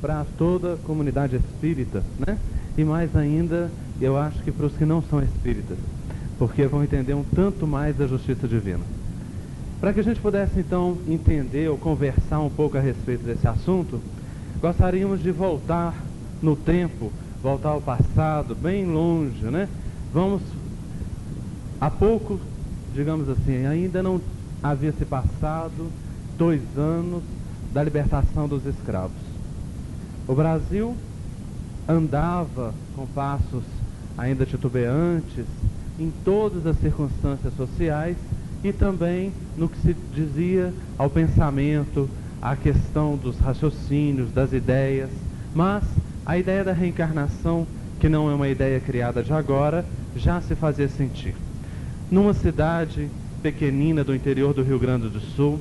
para toda a comunidade espírita, né? E mais ainda, eu acho que para os que não são espíritas, porque vão entender um tanto mais da justiça divina. Para que a gente pudesse então entender ou conversar um pouco a respeito desse assunto, gostaríamos de voltar no tempo, voltar ao passado, bem longe, né? Vamos, há pouco, digamos assim, ainda não havia se passado 2 anos da libertação dos escravos. O Brasil andava com passos ainda titubeantes em todas as circunstâncias sociais e também no que se dizia ao pensamento, à questão dos raciocínios, das ideias, mas a ideia da reencarnação, que não é uma ideia criada de agora, já se fazia sentir. Numa cidade pequenina do interior do Rio Grande do Sul,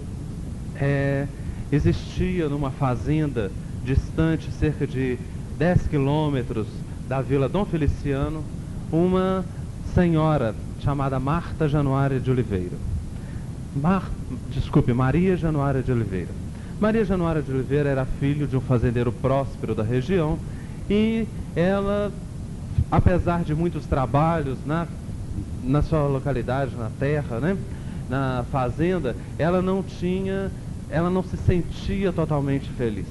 existia numa fazenda distante cerca de 10 quilômetros da Vila Dom Feliciano, uma senhora chamada Marta Januária de Oliveira. Maria Januária de Oliveira. Maria Januária de Oliveira era filho de um fazendeiro próspero da região e ela, apesar de muitos trabalhos na sua localidade, na terra, né, na fazenda, ela não se sentia totalmente feliz.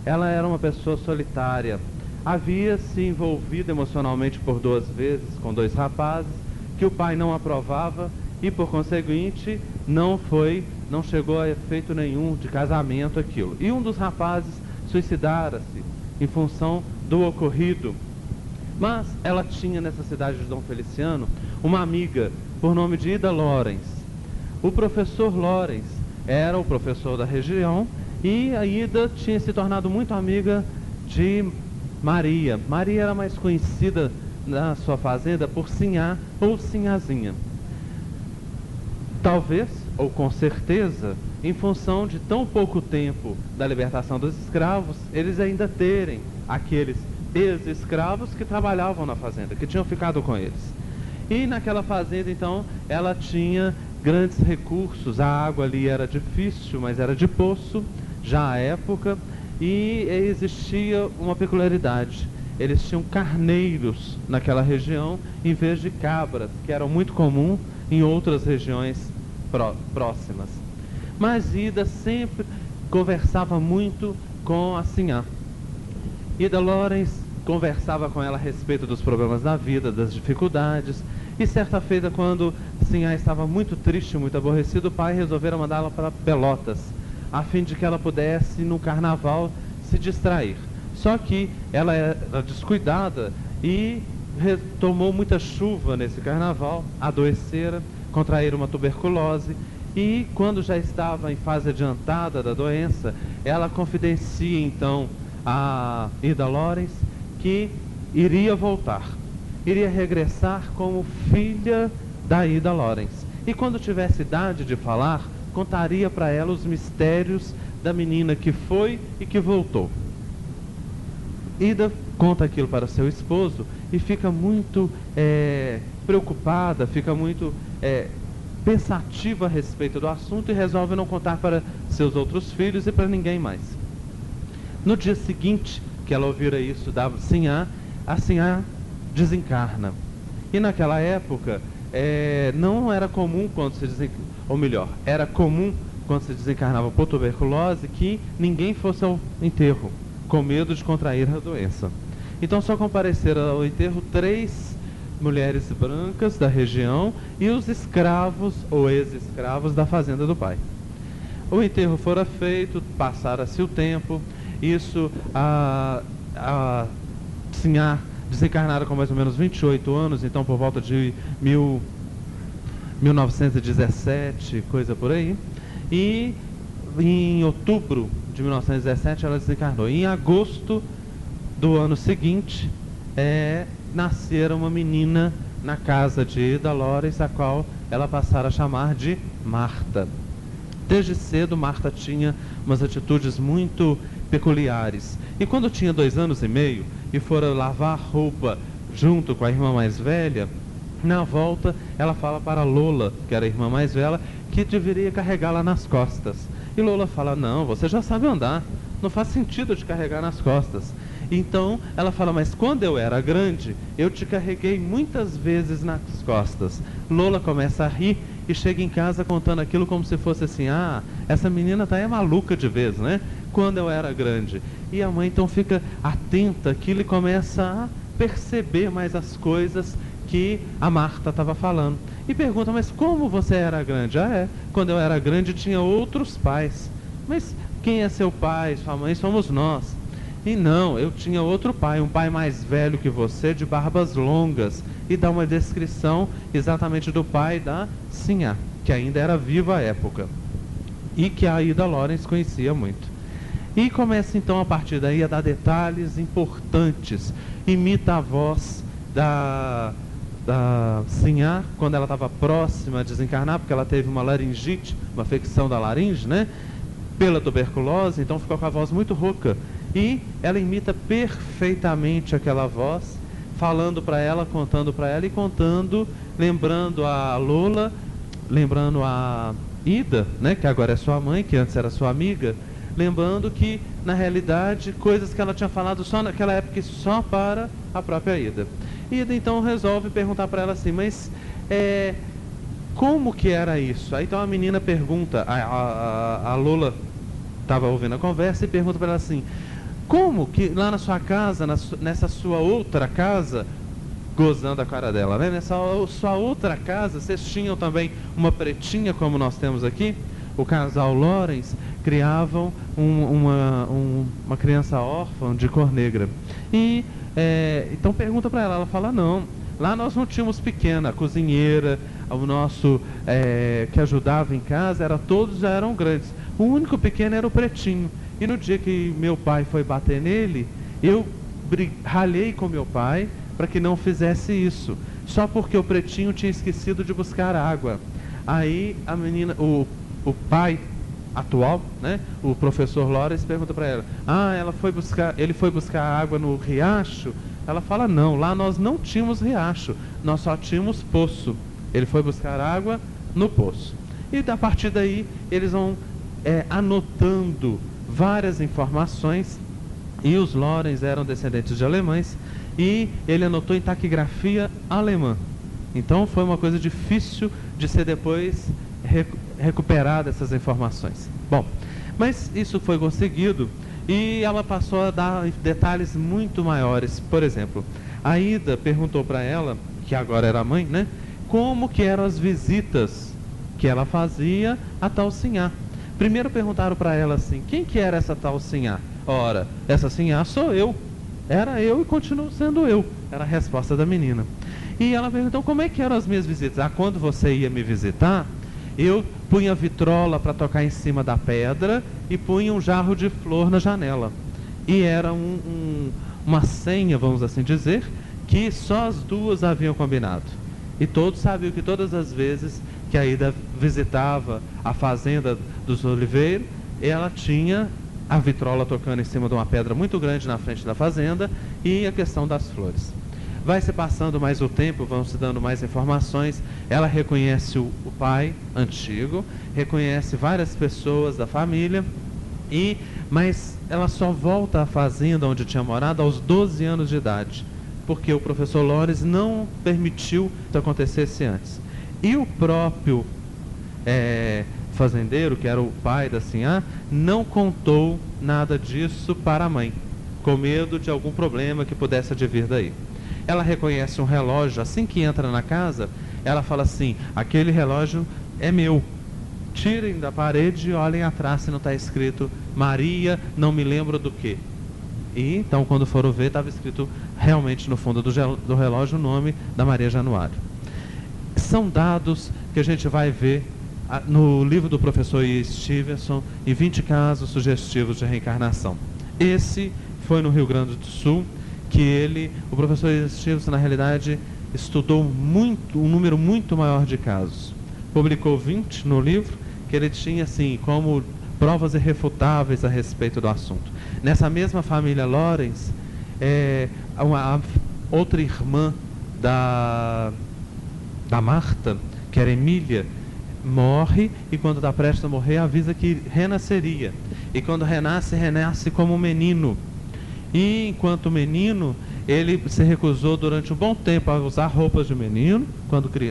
Ela era uma pessoa solitária. Havia se envolvido emocionalmente por 2 vezes com 2 rapazes, que o pai não aprovava e, por conseguinte, não chegou a efeito nenhum de casamento aquilo. E um dos rapazes suicidara-se em função do ocorrido. Mas ela tinha nessa cidade de Dom Feliciano uma amiga por nome de Ida Lorenz. O professor Lorenz era o professor da região e a Ida tinha se tornado muito amiga de Maria. Maria era mais conhecida na sua fazenda por Sinhá ou Sinhazinha. Talvez, ou com certeza, em função de tão pouco tempo da libertação dos escravos, eles ainda terem aqueles ex-escravos que trabalhavam na fazenda, que tinham ficado com eles. E naquela fazenda, então, ela tinha grandes recursos. A água ali era difícil, mas era de poço, já à época, e existia uma peculiaridade. Eles tinham carneiros naquela região, em vez de cabras, que eram muito comum em outras regiões próximas. Mas Ida sempre conversava muito com a Sinhá. Ida Lorenz conversava com ela a respeito dos problemas da vida, das dificuldades, e certa feita, quando Sinhá estava muito triste, muito aborrecida, o pai resolveu mandá-la para Pelotas, a fim de que ela pudesse, no carnaval, se distrair. Só que ela era descuidada e tomou muita chuva nesse carnaval, adoecera, contraíram uma tuberculose, e quando já estava em fase adiantada da doença, ela confidencia então a Ida Lorenz que iria voltar, iria regressar como filha da Ida Lorenz, e quando tivesse idade de falar, contaria para ela os mistérios da menina que foi e que voltou. Ida conta aquilo para seu esposo e fica muito preocupada, fica muito pensativa a respeito do assunto e resolve não contar para seus outros filhos e para ninguém mais. No dia seguinte que ela ouvira isso da Sinhá, a Sinhá desencarna. E naquela época não era comum quando se desencarnava, ou melhor, era comum quando se desencarnava por tuberculose que ninguém fosse ao enterro, com medo de contrair a doença. Então só compareceram ao enterro 3 mulheres brancas da região e os escravos ou ex-escravos da fazenda do pai. O enterro fora feito, passara-se o tempo, isso a Sinhá desencarnara com mais ou menos 28 anos, então por volta de 1917, coisa por aí, e em outubro de 1917 ela desencarnou. Em agosto do ano seguinte, nascera uma menina na casa de Ida Lorenz, a qual ela passara a chamar de Marta. Desde cedo, Marta tinha umas atitudes muito peculiares. E quando tinha 2 anos e meio e fora lavar roupa junto com a irmã mais velha, na volta ela fala para Lola, que era a irmã mais velha, que deveria carregá-la nas costas. E Lola fala: não, você já sabe andar, não faz sentido te carregar nas costas. Então ela fala, mas quando eu era grande, eu te carreguei muitas vezes nas costas. Lola começa a rir e chega em casa contando aquilo como se fosse assim, ah, essa menina tá aí maluca de vez, né? Quando eu era grande. E a mãe então fica atenta àquilo e começa a perceber mais as coisas que a Marta estava falando. E pergunta, mas como você era grande? Ah, é, quando eu era grande tinha outros pais. Mas quem é seu pai, sua mãe? Somos nós. E não, eu tinha outro pai, um pai mais velho que você, de barbas longas. E dá uma descrição exatamente do pai da Sinhá, que ainda era viva à época. E que a Ida Lawrence conhecia muito. E começa então a partir daí a dar detalhes importantes. Imita a voz da Sinhá, quando ela estava próxima a desencarnar, porque ela teve uma laringite, uma afecção da laringe, né? Pela tuberculose, então ficou com a voz muito rouca. E ela imita perfeitamente aquela voz, falando para ela, contando para ela e contando, lembrando a Lola, lembrando a Ida, né, que agora é sua mãe, que antes era sua amiga, lembrando que, na realidade, coisas que ela tinha falado só naquela época, só para a própria Ida. Ida então resolve perguntar para ela assim, mas como que era isso? Aí então a menina pergunta, a Lola estava ouvindo a conversa e pergunta para ela assim, como que lá na sua casa, nessa sua outra casa, gozando a cara dela, né? Nessa sua outra casa, vocês tinham também uma pretinha como nós temos aqui? O casal Lawrence criavam uma criança órfã de cor negra. E então pergunta para ela, ela fala, não, lá nós não tínhamos pequena, a cozinheira, o nosso que ajudava em casa, todos já eram grandes. O único pequeno era o pretinho. E no dia que meu pai foi bater nele, eu ralhei com meu pai para que não fizesse isso, só porque o pretinho tinha esquecido de buscar água. Aí a menina, o pai atual, né, o professor Lawrence, pergunta para ela, ele foi buscar água no riacho? Ela fala, não, lá nós não tínhamos riacho, nós só tínhamos poço. Ele foi buscar água no poço. E a partir daí eles vão anotando várias informações, e os Lawrence eram descendentes de alemães, e ele anotou em taquigrafia alemã. Então foi uma coisa difícil de ser depois recuperada essas informações. Bom, mas isso foi conseguido, e ela passou a dar detalhes muito maiores. Por exemplo, a Ida perguntou para ela, que agora era mãe, né, como que eram as visitas que ela fazia a tal Sinhá. Primeiro perguntaram para ela assim, quem que era essa tal Sinhá? Ora, essa Sinhá sou eu. Era eu e continuo sendo eu. Era a resposta da menina. E ela perguntou, como é que eram as minhas visitas? Ah, quando você ia me visitar, eu punha vitrola para tocar em cima da pedra e punha um jarro de flor na janela. E era uma senha, vamos assim dizer, que só as duas haviam combinado. E todos sabiam que todas as vezes que a Ida visitava a fazenda dos Oliveiros, ela tinha a vitrola tocando em cima de uma pedra muito grande na frente da fazenda e a questão das flores. Vai se passando mais o tempo, vão se dando mais informações, ela reconhece o pai antigo, reconhece várias pessoas da família, mas ela só volta à fazenda onde tinha morado aos 12 anos de idade, porque o professor Lawrence não permitiu que isso acontecesse antes. E o próprio fazendeiro, que era o pai da Sinhá, não contou nada disso para a mãe, com medo de algum problema que pudesse advir daí. Ela reconhece um relógio, assim que entra na casa, ela fala assim, aquele relógio é meu. Tirem da parede e olhem atrás se não está escrito Maria, não me lembro do que. E então, quando foram ver, estava escrito realmente no fundo do relógio o nome da Maria Januário. São dados que a gente vai ver no livro do professor E. Stevenson, em 20 casos sugestivos de reencarnação. Esse foi no Rio Grande do Sul, que o professor E. Stevenson, na realidade, estudou um número muito maior de casos. Publicou 20 no livro, que ele tinha assim, como provas irrefutáveis a respeito do assunto. Nessa mesma família Lawrence, uma outra irmã da Marta, que era Emília, morre e quando está prestes a morrer avisa que renasceria. E quando renasce, renasce como um menino. E enquanto menino, ele se recusou durante um bom tempo a usar roupas de menino,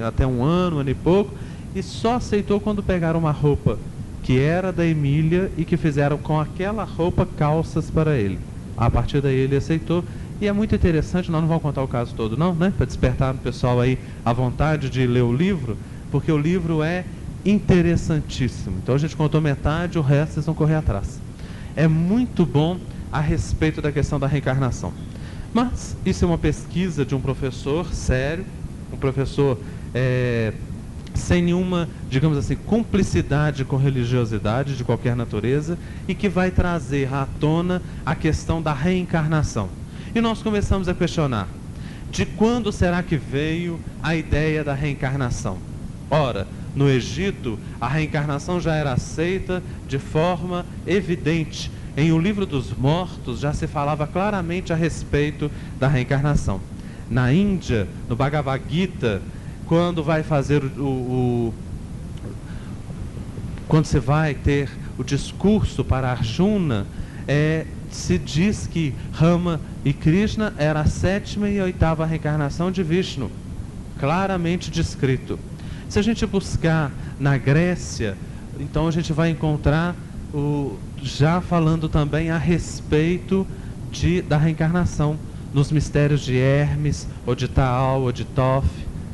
até um ano e pouco, e só aceitou quando pegaram uma roupa que era da Emília e que fizeram com aquela roupa calças para ele. A partir daí ele aceitou. E é muito interessante, nós não vamos contar o caso todo não, né? Para despertar no pessoal aí a vontade de ler o livro, porque o livro é interessantíssimo. Então a gente contou metade, o resto vocês vão correr atrás. É muito bom a respeito da questão da reencarnação. Mas isso é uma pesquisa de um professor sério, um professor sem nenhuma, digamos assim, cumplicidade com religiosidade de qualquer natureza, e que vai trazer à tona a questão da reencarnação. E nós começamos a questionar, de quando será que veio a ideia da reencarnação? Ora, no Egito, a reencarnação já era aceita de forma evidente. Em O Livro dos Mortos já se falava claramente a respeito da reencarnação. Na Índia, no Bhagavad Gita, quando vai fazer quando você vai ter o discurso para Arjuna, se diz que Rama e Krishna era a 7ª e 8ª reencarnação de Vishnu, claramente descrito. Se a gente buscar na Grécia, então a gente vai encontrar já falando também a respeito da reencarnação, nos mistérios de Hermes, ou de Taal, ou de Thoth,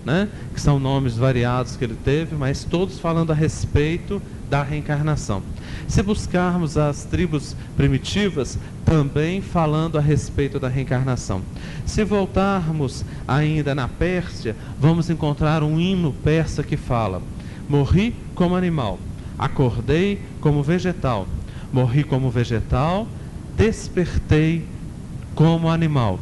né? Que são nomes variados que ele teve, mas todos falando a respeito da reencarnação. Se buscarmos as tribos primitivas, também falando a respeito da reencarnação. Se voltarmos ainda na Pérsia, vamos encontrar um hino persa que fala: morri como animal, acordei como vegetal, morri como vegetal, despertei como animal.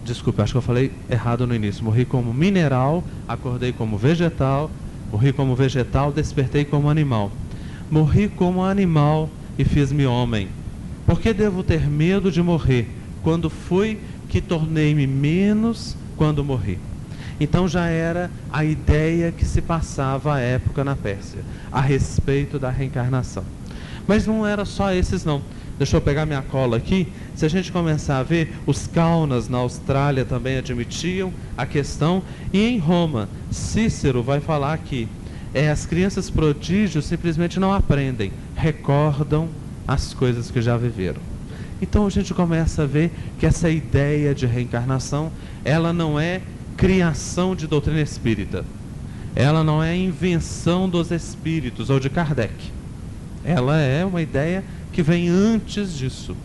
Desculpa, acho que eu falei errado no início. Morri como mineral, acordei como vegetal, morri como vegetal, despertei como animal. Morri como animal e fiz-me homem. Por que devo ter medo de morrer? Quando fui que tornei-me menos quando morri? Então já era a ideia que se passava à época na Pérsia, a respeito da reencarnação. Mas não era só esses não. Deixa eu pegar minha cola aqui. Se a gente começar a ver, os Kaunas na Austrália também admitiam a questão. E em Roma, Cícero vai falar que as crianças prodígios simplesmente não aprendem, recordam as coisas que já viveram. Então a gente começa a ver que essa ideia de reencarnação, ela não é criação de doutrina espírita. Ela não é invenção dos espíritos ou de Kardec. Ela é uma ideia que vem antes disso.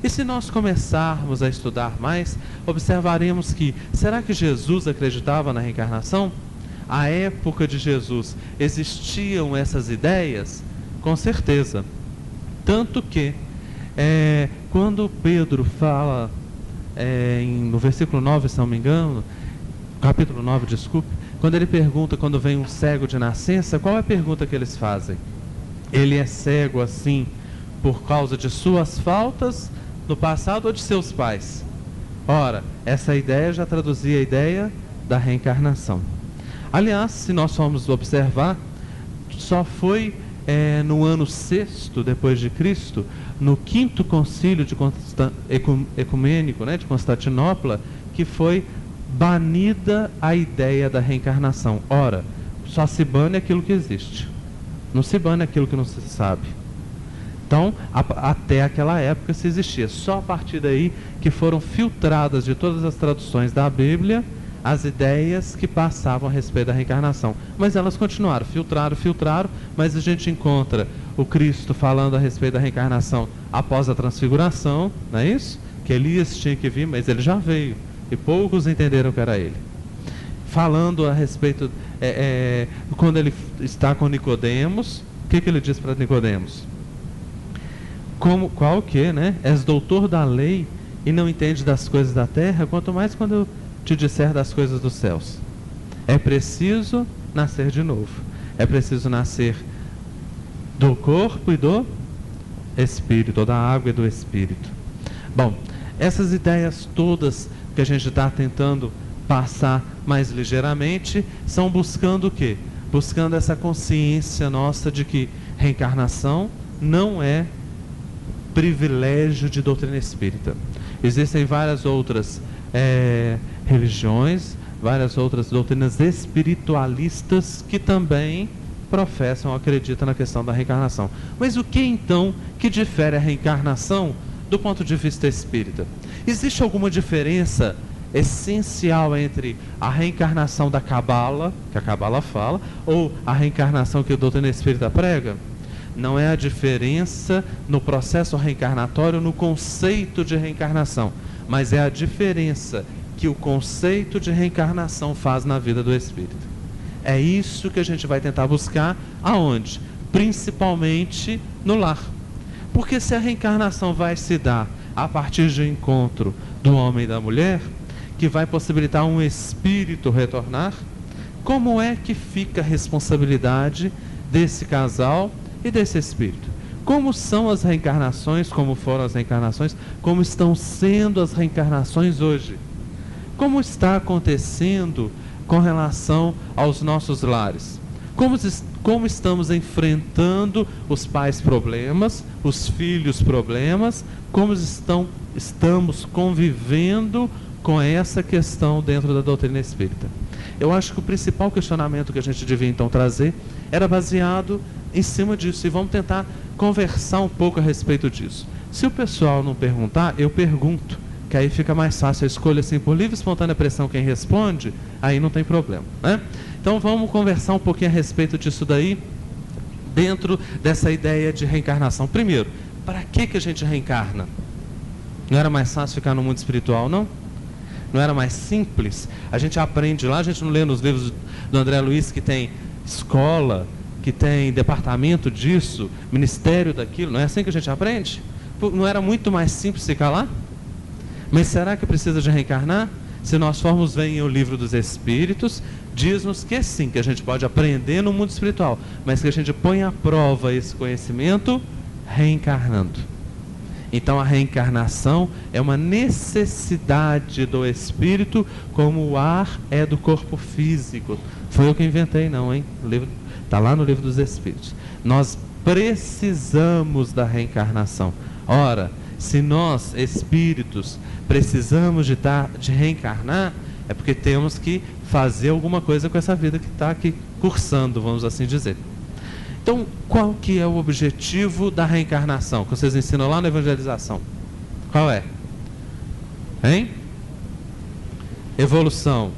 E se nós começarmos a estudar mais, observaremos que, será que Jesus acreditava na reencarnação? À época de Jesus, existiam essas ideias? Com certeza. Tanto que, quando Pedro fala, no versículo 9, se não me engano, capítulo 9, desculpe, quando ele pergunta, quando vem um cego de nascença, qual é a pergunta que eles fazem? Ele é cego assim por causa de suas faltas no passado ou de seus pais? Ora, essa ideia já traduzia a ideia da reencarnação. Aliás, se nós formos observar, só foi no ano 6º depois de Cristo, no 5º concílio ecumênico, né, de Constantinopla, que foi banida a ideia da reencarnação. Ora, só se bane aquilo que existe, não se bane aquilo que não se sabe. Então, até aquela época se existia. Só a partir daí que foram filtradas de todas as traduções da Bíblia as ideias que passavam a respeito da reencarnação. Mas elas continuaram, filtraram, mas a gente encontra o Cristo falando a respeito da reencarnação após a transfiguração, não é isso? Que Elias tinha que vir, mas ele já veio, e poucos entenderam que era ele. Falando a respeito, quando ele está com Nicodemos, o que ele diz para Nicodemos? Qual que, né? És doutor da lei e não entende das coisas da terra, quanto mais quando eu te disser das coisas dos céus. É preciso nascer de novo. É preciso nascer do corpo e do espírito, ou da água e do espírito. Bom, essas ideias todas que a gente está tentando passar mais ligeiramente são buscando o quê? buscando essa consciência nossa de que reencarnação não é privilégio de doutrina espírita. Existem várias outras religiões, várias outras doutrinas espiritualistas que também professam, acreditam na questão da reencarnação. Mas o que então que difere a reencarnação do ponto de vista espírita? Existe alguma diferença essencial entre a reencarnação da Cabala, que a Cabala fala, ou a reencarnação que a doutrina espírita prega? Não é a diferença no processo reencarnatório, no conceito de reencarnação, mas é a diferença que o conceito de reencarnação faz na vida do espírito. É isso que a gente vai tentar buscar aonde? Principalmente no lar. Porque se a reencarnação vai se dar a partir do encontro do homem e da mulher, que vai possibilitar um espírito retornar, como é que fica a responsabilidade desse casal e desse espírito? Como são as reencarnações, como foram as reencarnações, como estão sendo as reencarnações hoje? Como está acontecendo com relação aos nossos lares? Como estamos enfrentando os pais problemas, os filhos problemas, como estamos convivendo com essa questão dentro da doutrina espírita? Eu acho que o principal questionamento que a gente devia então trazer era baseado em cima disso, e vamos tentar conversar um pouco a respeito disso. Se o pessoal não perguntar, eu pergunto, que aí fica mais fácil. Eu escolho assim por livre e espontânea pressão quem responde, aí não tem problema, né? Então vamos conversar um pouquinho a respeito disso daí, dentro dessa ideia de reencarnação. Primeiro, para que a gente reencarna? Não era mais fácil ficar no mundo espiritual, não? Não era mais simples? A gente aprende lá, a gente não lê nos livros do André Luiz que tem escola, que tem departamento disso, ministério daquilo, não é assim que a gente aprende? Não era muito mais simples ficar lá? Mas será que precisa de reencarnar? Se nós formos ver em O Livro dos Espíritos, diz-nos que sim, que a gente pode aprender no mundo espiritual, mas que a gente põe à prova esse conhecimento reencarnando. Então a reencarnação é uma necessidade do espírito, como o ar é do corpo físico. Foi eu que inventei, não, hein? Está lá no Livro dos Espíritos. Nós precisamos da reencarnação. Ora, se nós, espíritos, precisamos de reencarnar, é porque temos que fazer alguma coisa com essa vida que está aqui cursando, vamos assim dizer. Então, qual que é o objetivo da reencarnação, que vocês ensinam lá na evangelização? Qual é? Hein? Evolução.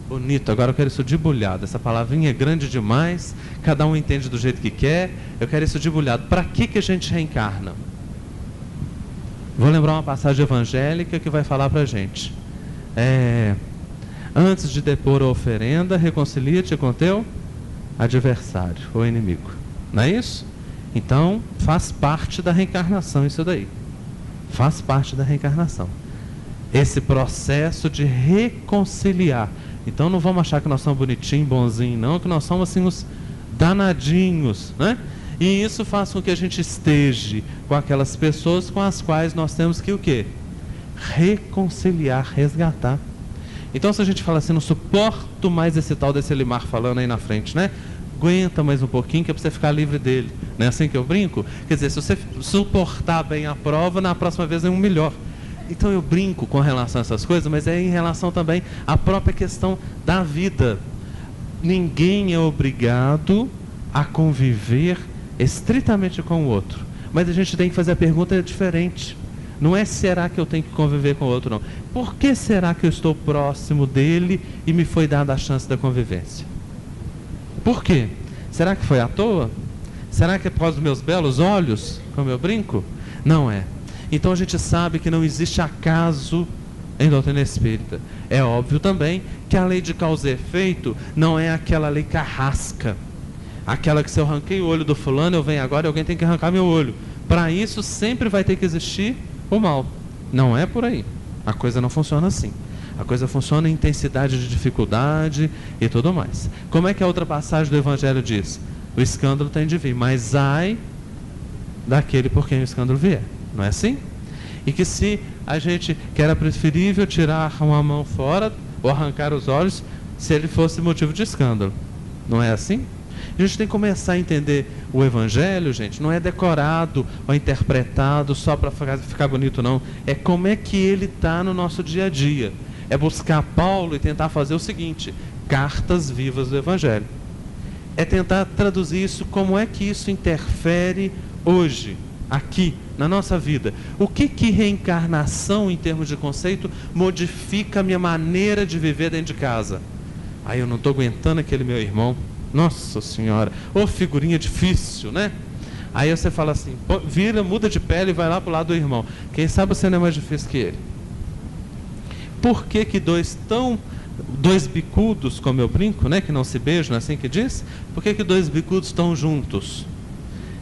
Bonito, agora eu quero isso debulhado. Essa palavrinha é grande demais, cada um entende do jeito que quer. Eu quero isso debulhado. Para que a gente reencarna? Vou lembrar uma passagem evangélica que vai falar para a gente. Antes de depor a oferenda, reconcilia-te com teu adversário ou inimigo. Não é isso? Então, faz parte da reencarnação isso daí. Faz parte da reencarnação. Esse processo de reconciliar. Então, não vamos achar que nós somos bonitinhos, bonzinhos, não, que nós somos assim os danadinhos, né? E isso faz com que a gente esteja com aquelas pessoas com as quais nós temos que o quê? Reconciliar, resgatar. Então, se a gente fala assim, não suporto mais esse tal desse Elimar falando aí na frente, né? Aguenta mais um pouquinho que é para você ficar livre dele. Não é assim que eu brinco? Quer dizer, se você suportar bem a prova, na próxima vez é um melhor. Então eu brinco com relação a essas coisas, mas é em relação também à própria questão da vida. Ninguém é obrigado a conviver estritamente com o outro. Mas a gente tem que fazer a pergunta diferente. Não é será que eu tenho que conviver com o outro, não. Por que será que eu estou próximo dele e me foi dada a chance da convivência? Por quê? Será que foi à toa? Será que é por causa dos meus belos olhos, como eu brinco? Não é. Então a gente sabe que não existe acaso em doutrina espírita. É óbvio também que a lei de causa e efeito não é aquela lei carrasca. Aquela que se eu arranquei o olho do fulano, eu venho agora e alguém tem que arrancar meu olho. Para isso sempre vai ter que existir o mal. Não é por aí. A coisa não funciona assim. A coisa funciona em intensidade de dificuldade e tudo mais. Como é que a outra passagem do Evangelho diz? O escândalo tem de vir, mas ai daquele por quem o escândalo vier. Não é assim? E que se a gente que era preferível tirar uma mão fora ou arrancar os olhos se ele fosse motivo de escândalo. Não é assim? A gente tem que começar a entender o Evangelho, gente, não é decorado ou interpretado só para ficar bonito, não. É como é que ele está no nosso dia a dia. É buscar Paulo e tentar fazer o seguinte: cartas vivas do Evangelho. É tentar traduzir isso, como é que isso interfere hoje, aqui, na nossa vida. O que reencarnação, em termos de conceito, modifica a minha maneira de viver dentro de casa? Aí eu não estou aguentando aquele meu irmão. Nossa Senhora, ô figurinha difícil, né? Aí você fala assim, vira, muda de pele e vai lá pro lado do irmão. Quem sabe você não é mais difícil que ele. Por que dois bicudos, como eu brinco, né, que não se beijam, não é assim que diz? Por que dois bicudos estão juntos?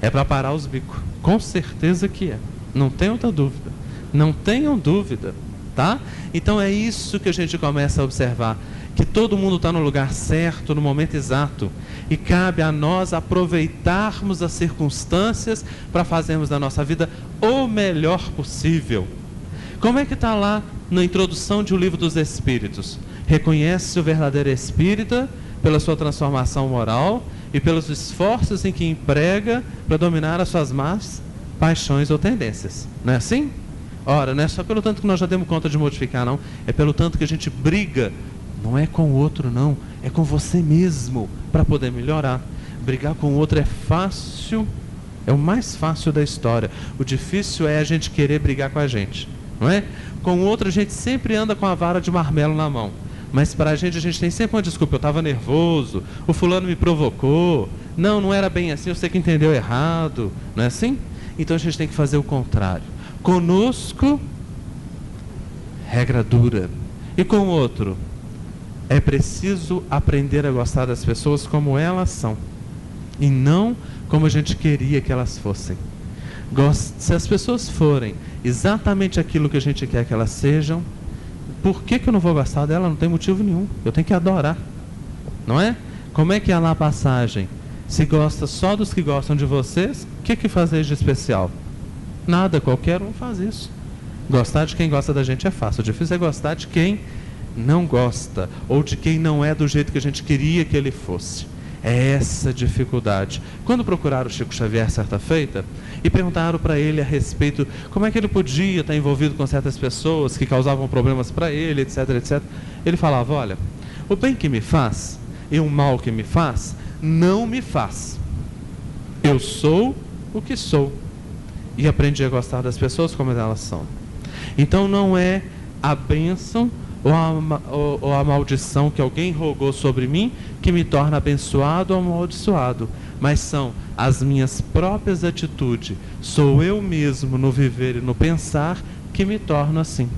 É para parar os bicos. Com certeza que é. Não tem outra dúvida. Não tenham dúvida, tá? Então é isso que a gente começa a observar. Que todo mundo está no lugar certo, no momento exato. E cabe a nós aproveitarmos as circunstâncias para fazermos da nossa vida o melhor possível. Como é que está lá na introdução de O Livro dos Espíritos? Reconhece o verdadeiro espírita pela sua transformação moral e pelos esforços em que emprega para dominar as suas más paixões ou tendências. Não é assim? Ora, não é só pelo tanto que nós já demos conta de modificar, não. É pelo tanto que a gente briga. Não é com o outro, não. É com você mesmo, para poder melhorar. Brigar com o outro é fácil, é o mais fácil da história. O difícil é a gente querer brigar com a gente, não é? Com o outro a gente sempre anda com a vara de marmelo na mão. Mas para a gente tem sempre uma desculpa. Eu estava nervoso, o fulano me provocou. Não era bem assim, você que entendeu errado. Não é assim? Então a gente tem que fazer o contrário. Conosco, regra dura. E com o outro, é preciso aprender a gostar das pessoas como elas são. E não como a gente queria que elas fossem. Se as pessoas forem exatamente aquilo que a gente quer que elas sejam, por que eu não vou gostar dela? Não tem motivo nenhum. Eu tenho que adorar. Não é? Como é que é lá a passagem? Se gosta só dos que gostam de vocês, o que fazeis de especial? Nada, qualquer um faz isso. Gostar de quem gosta da gente é fácil. O difícil é gostar de quem não gosta, ou de quem não é do jeito que a gente queria que ele fosse. É essa dificuldade. Quando procuraram o Chico Xavier certa feita e perguntaram para ele a respeito como é que ele podia estar envolvido com certas pessoas que causavam problemas para ele, etc, etc. Ele falava, olha, o bem que me faz e o mal que me faz, não me faz. Eu sou o que sou. E aprendi a gostar das pessoas como elas são. Então não é a bênção ou a maldição que alguém rogou sobre mim que me torna abençoado ou amaldiçoado, mas são as minhas próprias atitudes, sou eu mesmo no viver e no pensar que me torno assim.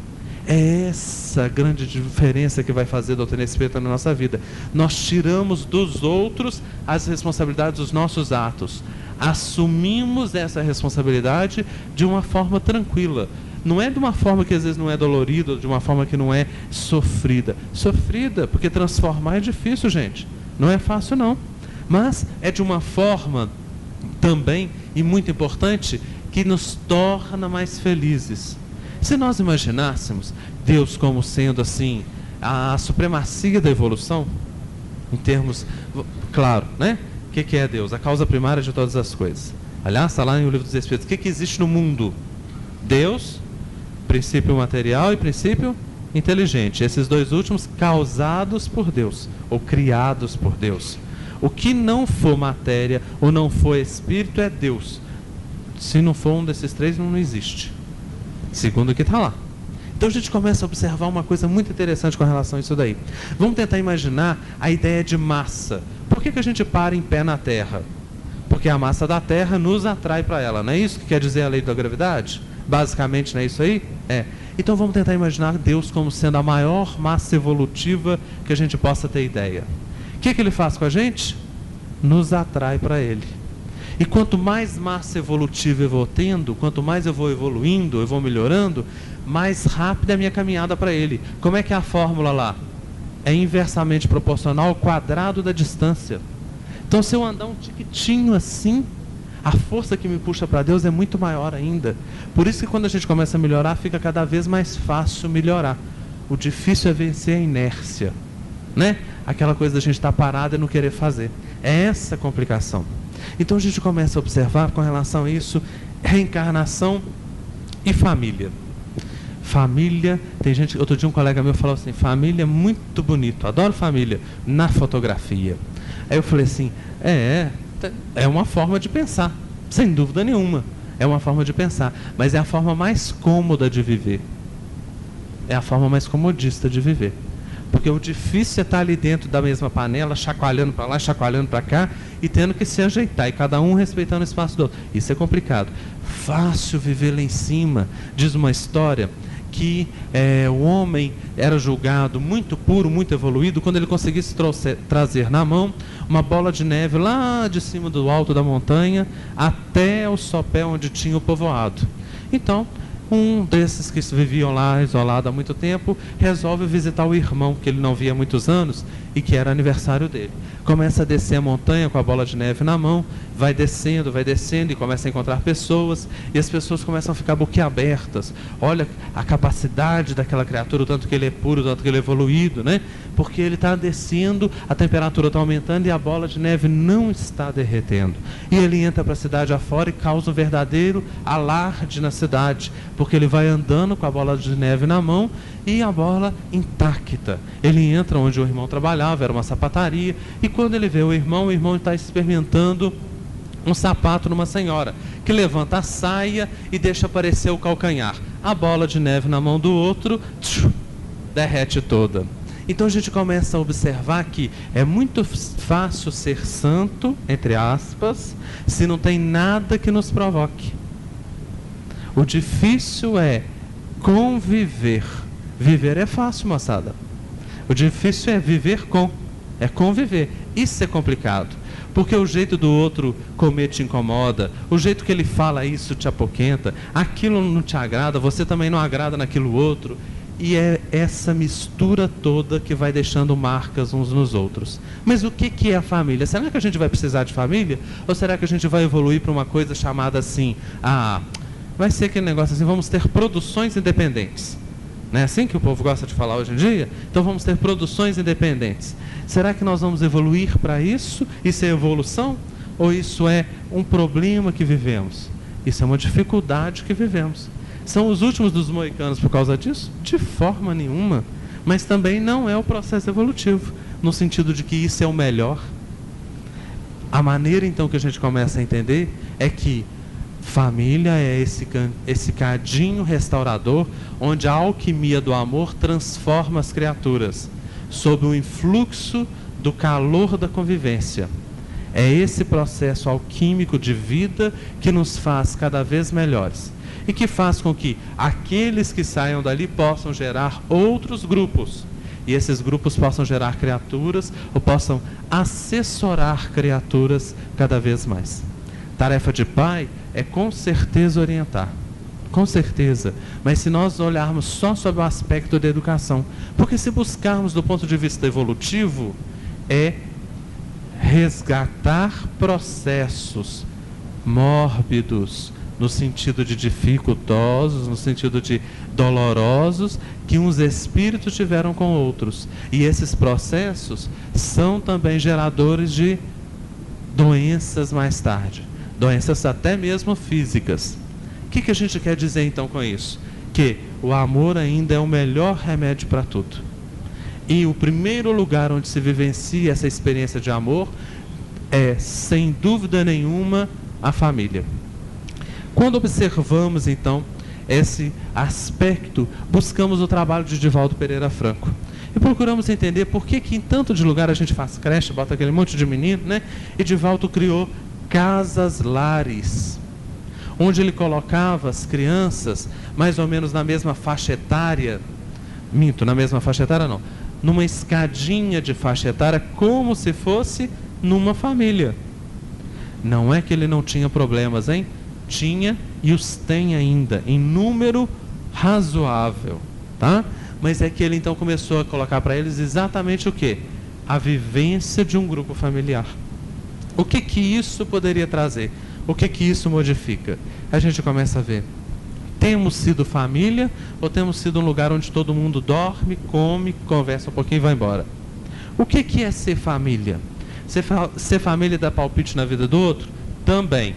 É essa a grande diferença que vai fazer a doutrina espírita na nossa vida. Nós tiramos dos outros as responsabilidades dos nossos atos, assumimos essa responsabilidade de uma forma tranquila. Não é de uma forma que às vezes não é dolorida, de uma forma que não é sofrida. Sofrida, porque transformar é difícil, gente. Não é fácil, não. Mas é de uma forma também, e muito importante, que nos torna mais felizes. Se nós imaginássemos Deus como sendo assim, a supremacia da evolução, em termos, claro, né? O que é Deus? A causa primária de todas as coisas. Aliás, está lá no Livro dos Espíritos. O que existe no mundo? Deus, princípio material e princípio inteligente. Esses dois últimos causados por Deus, ou criados por Deus. O que não for matéria ou não for espírito é Deus. Se não for um desses três, não existe. Segundo o que está lá. Então a gente começa a observar uma coisa muito interessante com relação a isso daí. Vamos tentar imaginar a ideia de massa. Por que a gente para em pé na Terra? Porque a massa da Terra nos atrai para ela. Não é isso que quer dizer a lei da gravidade? Basicamente, não é isso aí? É. Então vamos tentar imaginar Deus como sendo a maior massa evolutiva que a gente possa ter ideia. O que ele faz com a gente? Nos atrai para ele. E quanto mais massa evolutiva eu vou tendo, quanto mais eu vou evoluindo, eu vou melhorando, mais rápida é a minha caminhada para ele. Como é que é a fórmula lá? É inversamente proporcional ao quadrado da distância. Então se eu andar um tiquitinho assim, a força que me puxa para Deus é muito maior ainda. Por isso que quando a gente começa a melhorar, fica cada vez mais fácil melhorar. O difícil é vencer a inércia. né? Aquela coisa da gente estar parado e não querer fazer. É essa a complicação. Então a gente começa a observar com relação a isso, reencarnação e família. Família, tem gente, outro dia um colega meu falou assim, família é muito bonito, adoro família, na fotografia. Aí eu falei assim, é uma forma de pensar, sem dúvida nenhuma, é uma forma de pensar, mas é a forma mais cômoda de viver, é a forma mais comodista de viver, porque o difícil é estar ali dentro da mesma panela, chacoalhando para lá, chacoalhando para cá, e tendo que se ajeitar, e cada um respeitando o espaço do outro. Isso é complicado. Fácil viver lá em cima. Diz uma história que o homem era julgado muito puro, muito evoluído, quando ele conseguisse trazer na mão uma bola de neve lá de cima do alto da montanha, até o sopé onde tinha o povoado. Então, um desses que viviam lá isolado há muito tempo, resolve visitar o irmão que ele não via há muitos anos e que era aniversário dele. Começa a descer a montanha com a bola de neve na mão, vai descendo e começa a encontrar pessoas, e as pessoas começam a ficar boquiabertas. Olha a capacidade daquela criatura, o tanto que ele é puro, o tanto que ele é evoluído, né? Porque ele está descendo, a temperatura está aumentando e a bola de neve não está derretendo. E ele entra para a cidade afora e causa um verdadeiro alarde na cidade, porque ele vai andando com a bola de neve na mão e a bola intacta. Ele entra onde o irmão trabalhava, era uma sapataria, e quando ele vê o irmão está experimentando um sapato numa senhora, que levanta a saia e deixa aparecer o calcanhar. A bola de neve na mão do outro, derrete toda. Então a gente começa a observar que é muito fácil ser santo, entre aspas, se não tem nada que nos provoque. O difícil é conviver. Viver é fácil, moçada. O difícil é viver é conviver. Isso é complicado. Porque o jeito do outro comer te incomoda, o jeito que ele fala isso te apoquenta, aquilo não te agrada, você também não agrada naquilo outro. E é essa mistura toda que vai deixando marcas uns nos outros. Mas o que é a família? Será que a gente vai precisar de família? Ou será que a gente vai evoluir para uma coisa chamada assim, vai ser aquele negócio assim, vamos ter produções independentes? Não é assim que o povo gosta de falar hoje em dia? Então vamos ter produções independentes. Será que nós vamos evoluir para isso? Isso é evolução? Ou isso é um problema que vivemos? Isso é uma dificuldade que vivemos. São os últimos dos moicanos por causa disso? De forma nenhuma. Mas também não é o processo evolutivo, no sentido de que isso é o melhor. A maneira então que a gente começa a entender é que família é esse cadinho restaurador, onde a alquimia do amor transforma as criaturas, sob o influxo do calor da convivência. É esse processo alquímico de vida que nos faz cada vez melhores. E que faz com que aqueles que saiam dali possam gerar outros grupos. E esses grupos possam gerar criaturas, ou possam assessorar criaturas cada vez mais. Tarefa de pai é com certeza orientar, com certeza, mas se nós olharmos só sobre o aspecto da educação, porque se buscarmos do ponto de vista evolutivo, é resgatar processos mórbidos, no sentido de dificultosos, no sentido de dolorosos, que uns espíritos tiveram com outros, e esses processos são também geradores de doenças mais tarde. Doenças até mesmo físicas. O que a gente quer dizer então com isso? Que o amor ainda é o melhor remédio para tudo. E o primeiro lugar onde se vivencia essa experiência de amor é, sem dúvida nenhuma, a família. Quando observamos então esse aspecto, buscamos o trabalho de Divaldo Pereira Franco. E procuramos entender por que em tanto de lugar a gente faz creche, bota aquele monte de menino, né? E Divaldo criou casas lares, onde ele colocava as crianças mais ou menos na mesma faixa etária, na mesma faixa etária não, numa escadinha de faixa etária, como se fosse numa família. Não é que ele não tinha problemas, hein? Tinha e os tem ainda, em número razoável, tá? Mas é que ele então começou a colocar para eles exatamente o quê? A vivência de um grupo familiar. O que isso poderia trazer? O que isso modifica? A gente começa a ver. Temos sido família ou temos sido um lugar onde todo mundo dorme, come, conversa um pouquinho e vai embora? O que é ser família? Ser família dá palpite na vida do outro? Também.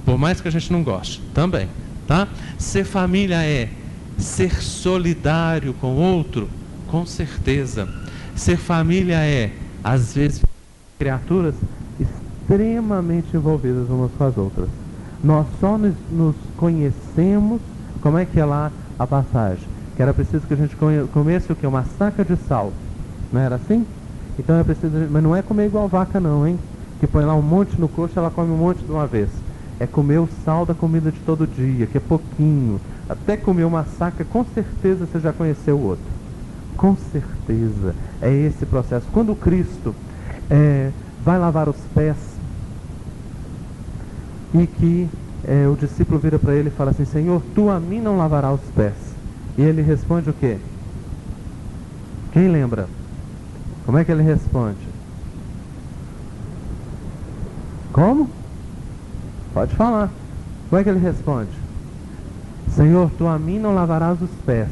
Por mais que a gente não goste, também. Tá? Ser família é ser solidário com o outro? Com certeza. Ser família é, às vezes, criaturas extremamente envolvidas umas com as outras. Nós só nos conhecemos. Como é que é lá a passagem? Que era preciso que a gente comesse o quê? Uma saca de sal. Não era assim? Então é preciso, mas não é comer igual vaca não, hein? Que põe lá um monte no coxo, ela come um monte de uma vez. É comer o sal da comida de todo dia, que é pouquinho. Até comer uma saca, com certeza você já conheceu o outro. Com certeza. É esse processo. Quando o Cristo vai lavar os pés, e que o discípulo vira para ele e fala assim: Senhor, tu a mim não lavarás os pés. E ele responde o quê? Quem lembra? Como é que ele responde? Como? Pode falar. Como é que ele responde? Senhor, tu a mim não lavarás os pés.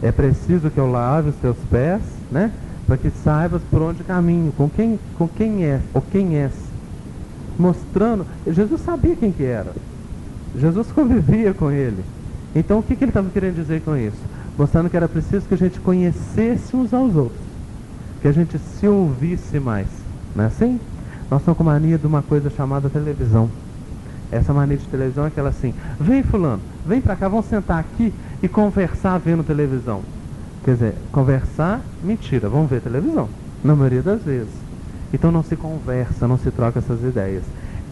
É preciso que eu lave os teus pés, né? Para que saibas por onde caminho, com quem és, ou quem és. Mostrando, Jesus sabia quem que era. Jesus convivia com ele. Então o que ele estava querendo dizer com isso? Mostrando que era preciso que a gente conhecesse uns aos outros, que a gente se ouvisse mais. Não é assim? Nós estamos com mania de uma coisa chamada televisão. Essa mania de televisão é aquela assim: vem fulano, vem pra cá, vamos sentar aqui e conversar vendo televisão. Quer dizer, conversar, mentira, vamos ver televisão, na maioria das vezes. Então não se conversa, não se troca essas ideias.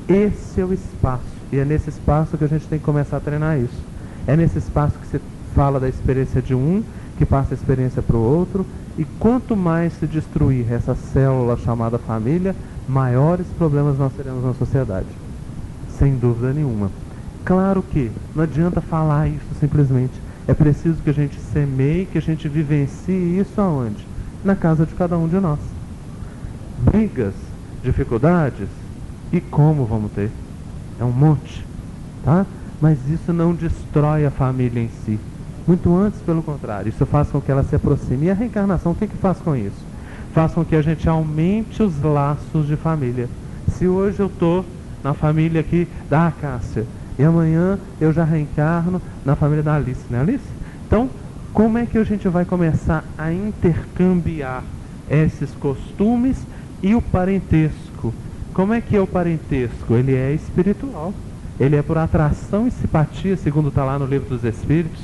Esse é o espaço, e é nesse espaço que a gente tem que começar a treinar isso. É nesse espaço que se fala da experiência de um, que passa a experiência para o outro, e quanto mais se destruir essa célula chamada família, maiores problemas nós teremos na sociedade. Sem dúvida nenhuma. Claro que não adianta falar isso simplesmente. É preciso que a gente semeie, que a gente vivencie isso aonde? Na casa de cada um de nós. Brigas, dificuldades, e como vamos ter? É um monte, tá? Mas isso não destrói a família em si. Muito antes, pelo contrário, isso faz com que ela se aproxime. E a reencarnação, o que faz com isso? Faz com que a gente aumente os laços de família. Se hoje eu estou na família aqui da Cássia, e amanhã eu já reencarno na família da Alice, né, Alice? Então, como é que a gente vai começar a intercambiar esses costumes e o parentesco? Como é que é o parentesco? Ele é espiritual. Ele é por atração e simpatia, segundo está lá no Livro dos Espíritos.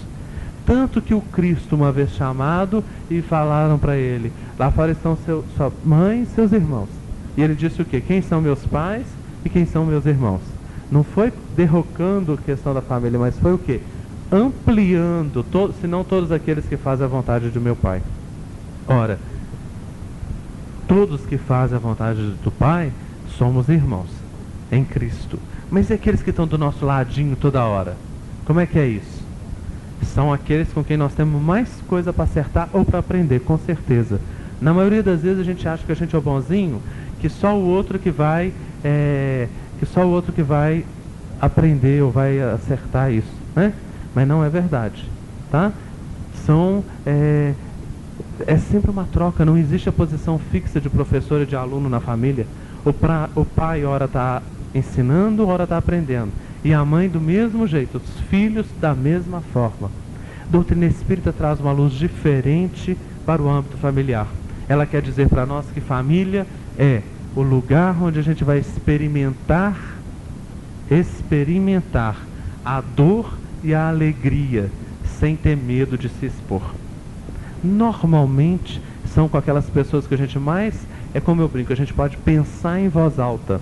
Tanto que o Cristo, uma vez chamado, e falaram para ele: lá fora estão sua mãe e seus irmãos. E ele disse o quê? Quem são meus pais e quem são meus irmãos? Não foi derrocando a questão da família, mas foi o quê? Ampliando, se não todos aqueles que fazem a vontade de meu Pai. Ora, todos que fazem a vontade do Pai somos irmãos em Cristo. Mas e aqueles que estão do nosso ladinho toda hora? Como é que é isso? São aqueles com quem nós temos mais coisa para acertar ou para aprender, com certeza. Na maioria das vezes a gente acha que a gente é o bonzinho, que só o outro que vai aprender ou vai acertar isso, né? Mas não é verdade, tá? É sempre uma troca, não existe a posição fixa de professor e de aluno na família. O pai ora está ensinando, ora está aprendendo. E a mãe do mesmo jeito, os filhos da mesma forma. A doutrina espírita traz uma luz diferente para o âmbito familiar. Ela quer dizer para nós que família é o lugar onde a gente vai experimentar a dor e a alegria, sem ter medo de se expor. Normalmente são com aquelas pessoas que a gente mais, é como eu brinco, a gente pode pensar em voz alta,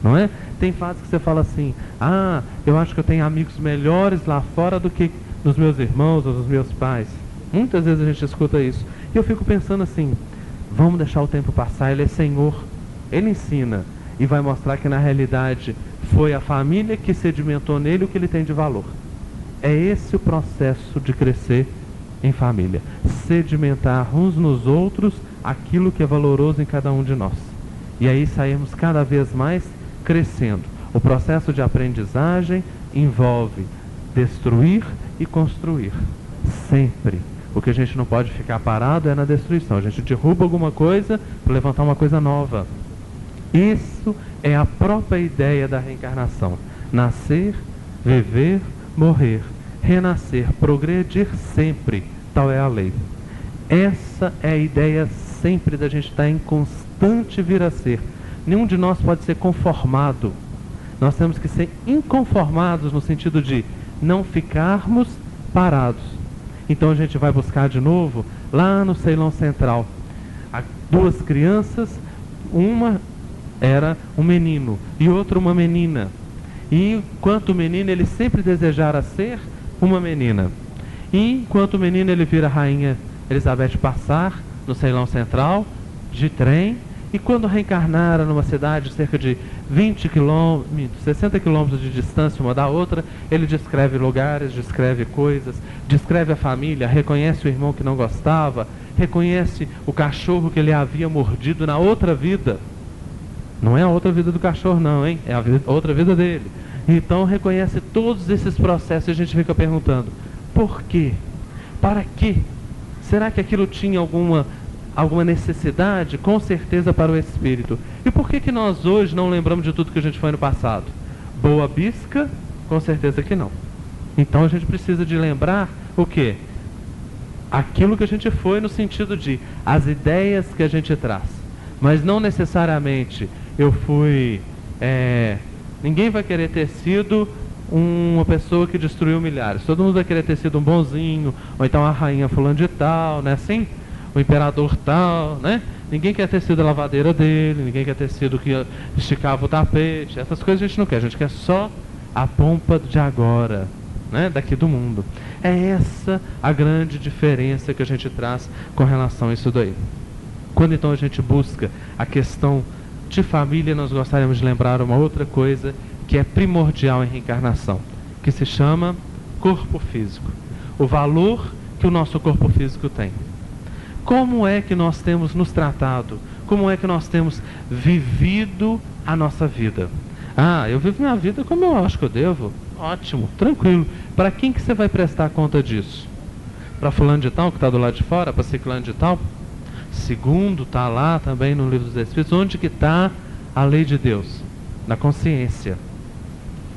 não é? Tem fases que você fala assim: ah, eu acho que eu tenho amigos melhores lá fora do que nos meus irmãos ou nos meus pais. Muitas vezes a gente escuta isso. E eu fico pensando assim: vamos deixar o tempo passar, Ele é Senhor. Ele ensina e vai mostrar que na realidade foi a família que sedimentou nele o que ele tem de valor. É esse o processo de crescer em família. Sedimentar uns nos outros aquilo que é valoroso em cada um de nós. E aí sairmos cada vez mais crescendo. O processo de aprendizagem envolve destruir e construir. Sempre. O que a gente não pode ficar parado é na destruição. A gente derruba alguma coisa para levantar uma coisa nova. Isso é a própria ideia da reencarnação. Nascer, viver, morrer, renascer, progredir sempre. Tal é a lei. Essa é a ideia sempre da gente estar em constante vir a ser. Nenhum de nós pode ser conformado. Nós temos que ser inconformados no sentido de não ficarmos parados. Então a gente vai buscar de novo lá no Ceilão Central. Há duas crianças, uma era um menino e outra uma menina. E enquanto o menino ele sempre desejara ser uma menina. E enquanto o menino ele vira a rainha Elizabeth passar no Ceilão Central de trem. E quando reencarnaram numa cidade cerca de 20 quilômetros, 60 quilômetros de distância uma da outra, ele descreve lugares, descreve coisas, descreve a família, reconhece o irmão que não gostava, reconhece o cachorro que ele havia mordido na outra vida. Não é a outra vida do cachorro não, hein? É a outra vida dele. Então reconhece todos esses processos e a gente fica perguntando, por quê? Para quê? Será que aquilo tinha alguma necessidade? Com certeza para o espírito. E por que nós hoje não lembramos de tudo que a gente foi no passado? Boa bisca? Com certeza que não. Então a gente precisa de lembrar o quê? Aquilo que a gente foi no sentido de as ideias que a gente traz. Mas não necessariamente eu fui... ninguém vai querer ter sido uma pessoa que destruiu milhares. Todo mundo vai querer ter sido um bonzinho, ou então a rainha fulano de tal, né? Assim, o imperador tal, né? Ninguém quer ter sido a lavadeira dele, ninguém quer ter sido o que esticava o tapete. Essas coisas a gente não quer, a gente quer só a pompa de agora, né? Daqui do mundo. É essa a grande diferença que a gente traz com relação a isso daí. Quando então a gente busca a questão de família, nós gostaríamos de lembrar uma outra coisa que é primordial em reencarnação, que se chama corpo físico. O valor que o nosso corpo físico tem. Como é que nós temos nos tratado? Como é que nós temos vivido a nossa vida? Eu vivo minha vida como eu acho que eu devo. Ótimo, tranquilo. Para quem que você vai prestar conta disso? Para fulano de tal, que está do lado de fora? Para ciclano de tal? Segundo, está lá também no Livro dos Espíritos. Onde que está a lei de Deus? Na consciência.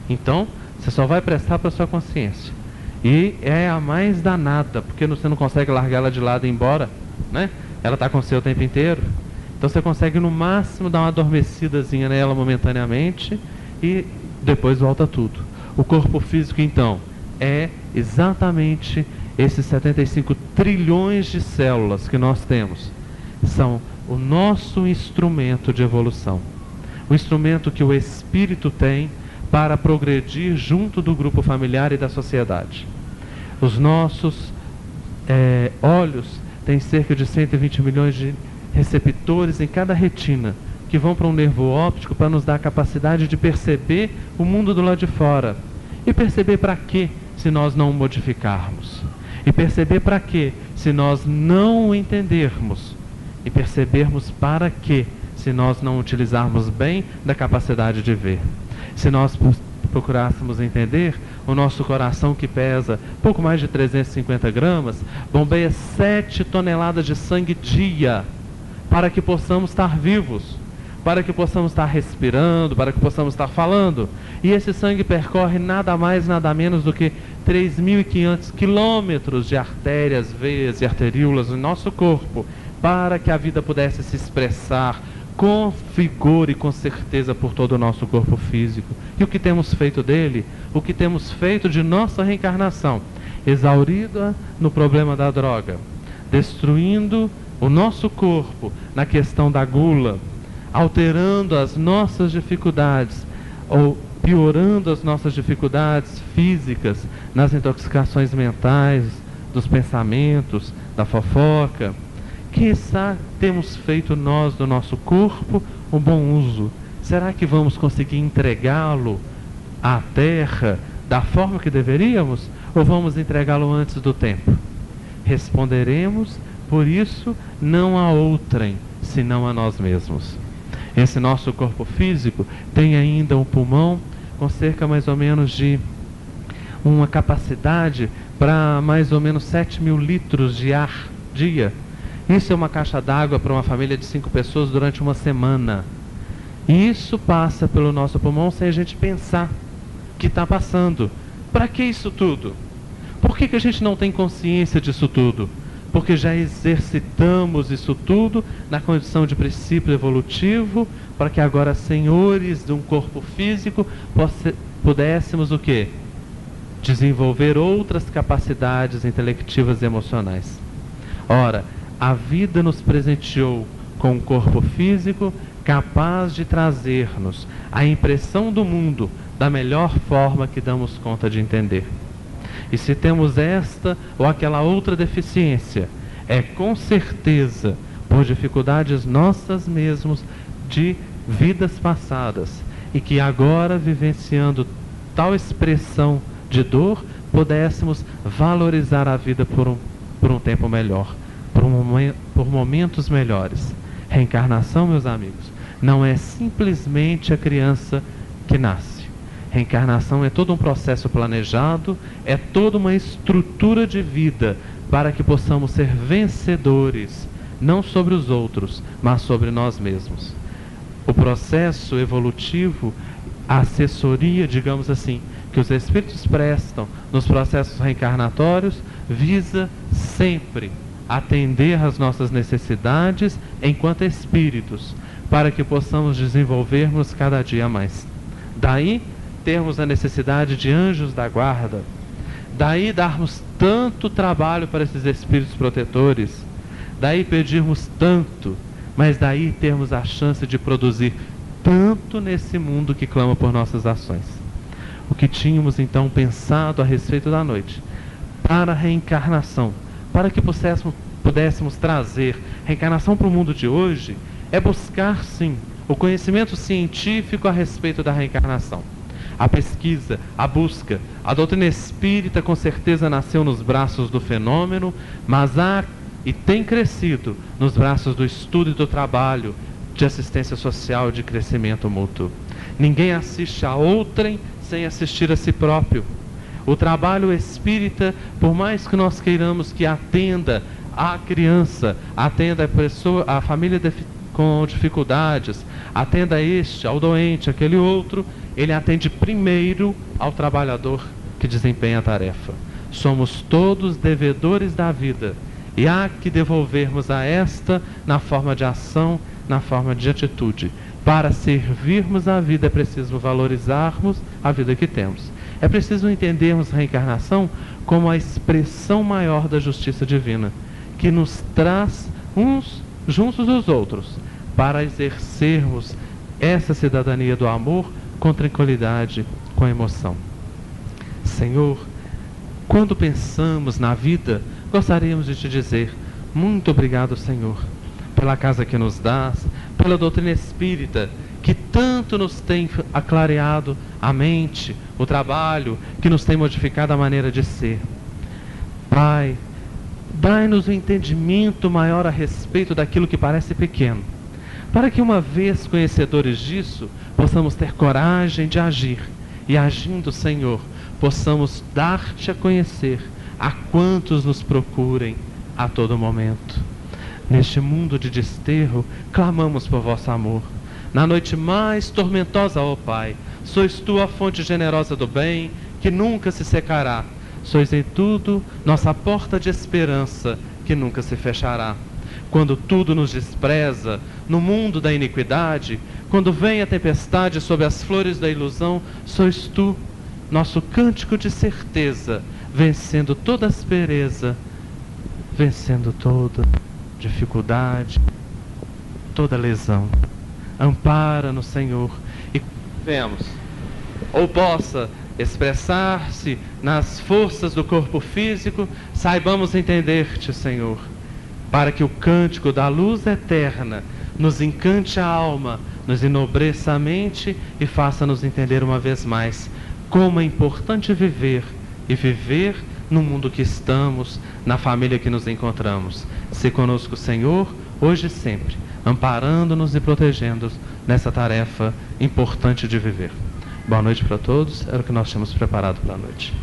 Então, você só vai prestar para a sua consciência. E é a mais danada, porque você não consegue largar ela de lado e ir embora, né? Ela está com você o tempo inteiro. Então você consegue no máximo dar uma adormecidazinha nela momentaneamente e depois volta tudo. O corpo físico então é exatamente esses 75 trilhões de células que nós temos. São o nosso instrumento de evolução. O instrumento que o espírito tem para progredir junto do grupo familiar e da sociedade. Os nossos olhos têm cerca de 120 milhões de receptores em cada retina, que vão para um nervo óptico para nos dar a capacidade de perceber o mundo do lado de fora. E perceber para quê, se nós não o modificarmos? E perceber para quê, se nós não o entendermos? E percebermos para quê, se nós não utilizarmos bem da capacidade de ver? Se nós procurássemos entender, o nosso coração, que pesa pouco mais de 350 gramas, bombeia 7 toneladas de sangue dia, para que possamos estar vivos, para que possamos estar respirando, para que possamos estar falando. E esse sangue percorre nada mais, nada menos do que 3.500 quilômetros de artérias, veias e arteríolas no nosso corpo, para que a vida pudesse se expressar com vigor e com certeza por todo o nosso corpo físico. E o que temos feito dele? O que temos feito de nossa reencarnação? Exaurida no problema da droga, destruindo o nosso corpo na questão da gula, alterando as nossas dificuldades, ou piorando as nossas dificuldades físicas nas intoxicações mentais, dos pensamentos, da fofoca. Quiçá temos feito nós do nosso corpo um bom uso. Será que vamos conseguir entregá-lo à terra da forma que deveríamos? Ou vamos entregá-lo antes do tempo? Responderemos, por isso, não a outrem, senão a nós mesmos. Esse nosso corpo físico tem ainda um pulmão com cerca mais ou menos de uma capacidade para mais ou menos 7.000 litros de ar dia. Isso é uma caixa d'água para uma família de 5 pessoas durante uma semana. E isso passa pelo nosso pulmão sem a gente pensar que está passando. Para que isso tudo? Por que a gente não tem consciência disso tudo? Porque já exercitamos isso tudo na condição de princípio evolutivo, para que agora, senhores de um corpo físico, pudéssemos o quê? Desenvolver outras capacidades intelectivas e emocionais. Ora, a vida nos presenteou com um corpo físico capaz de trazer-nos a impressão do mundo da melhor forma que damos conta de entender. E se temos esta ou aquela outra deficiência, é com certeza por dificuldades nossas mesmos de vidas passadas, e que agora, vivenciando tal expressão de dor, pudéssemos valorizar a vida por um tempo melhor, por momentos melhores. Reencarnação, meus amigos, não é simplesmente a criança que nasce. Reencarnação é todo um processo planejado, é toda uma estrutura de vida para que possamos ser vencedores, não sobre os outros, mas sobre nós mesmos. O processo evolutivo, a assessoria, digamos assim, que os espíritos prestam nos processos reencarnatórios, visa sempre atender às nossas necessidades enquanto espíritos, para que possamos desenvolvermos cada dia mais. Daí termos a necessidade de anjos da guarda, daí darmos tanto trabalho para esses espíritos protetores, daí pedirmos tanto, mas daí termos a chance de produzir tanto nesse mundo que clama por nossas ações. O que tínhamos então pensado a respeito da noite, para a reencarnação, para que pudéssemos trazer reencarnação para o mundo de hoje, é buscar sim o conhecimento científico a respeito da reencarnação. A pesquisa, a busca, a doutrina espírita com certeza nasceu nos braços do fenômeno, mas há e tem crescido nos braços do estudo e do trabalho de assistência social, de crescimento mútuo. Ninguém assiste a outrem sem assistir a si próprio. O trabalho espírita, por mais que nós queiramos que atenda a criança, atenda a pessoa, a família com dificuldades, atenda este, ao doente, aquele outro, ele atende primeiro ao trabalhador que desempenha a tarefa. Somos todos devedores da vida, e há que devolvermos a esta na forma de ação, na forma de atitude. Para servirmos a vida é preciso valorizarmos a vida que temos. É preciso entendermos a reencarnação como a expressão maior da justiça divina, que nos traz uns juntos dos outros, para exercermos essa cidadania do amor com tranquilidade, com emoção. Senhor, quando pensamos na vida, gostaríamos de te dizer muito obrigado, Senhor, pela casa que nos dás, pela doutrina espírita, que tanto nos tem aclareado a mente, o trabalho, que nos tem modificado a maneira de ser. Pai, dai-nos um entendimento maior a respeito daquilo que parece pequeno, para que, uma vez conhecedores disso, possamos ter coragem de agir, e agindo, Senhor, possamos dar-te a conhecer a quantos nos procurem a todo momento. Neste mundo de desterro, clamamos por vosso amor. Na noite mais tormentosa, ó Pai, sois tu a fonte generosa do bem, que nunca se secará. Sois em tudo nossa porta de esperança, que nunca se fechará. Quando tudo nos despreza, no mundo da iniquidade, quando vem a tempestade sob as flores da ilusão, sois tu, nosso cântico de certeza, vencendo toda aspereza, vencendo toda dificuldade, toda lesão. Ampara-nos, Senhor, e vemos, ou possa expressar-se nas forças do corpo físico, saibamos entender-te, Senhor, para que o cântico da luz eterna nos encante a alma, nos enobreça a mente e faça-nos entender uma vez mais como é importante viver, e viver no mundo que estamos, na família que nos encontramos. Se conosco, Senhor, hoje e sempre, amparando-nos e protegendo-nos nessa tarefa importante de viver. Boa noite para todos, era o que nós tínhamos preparado para a noite.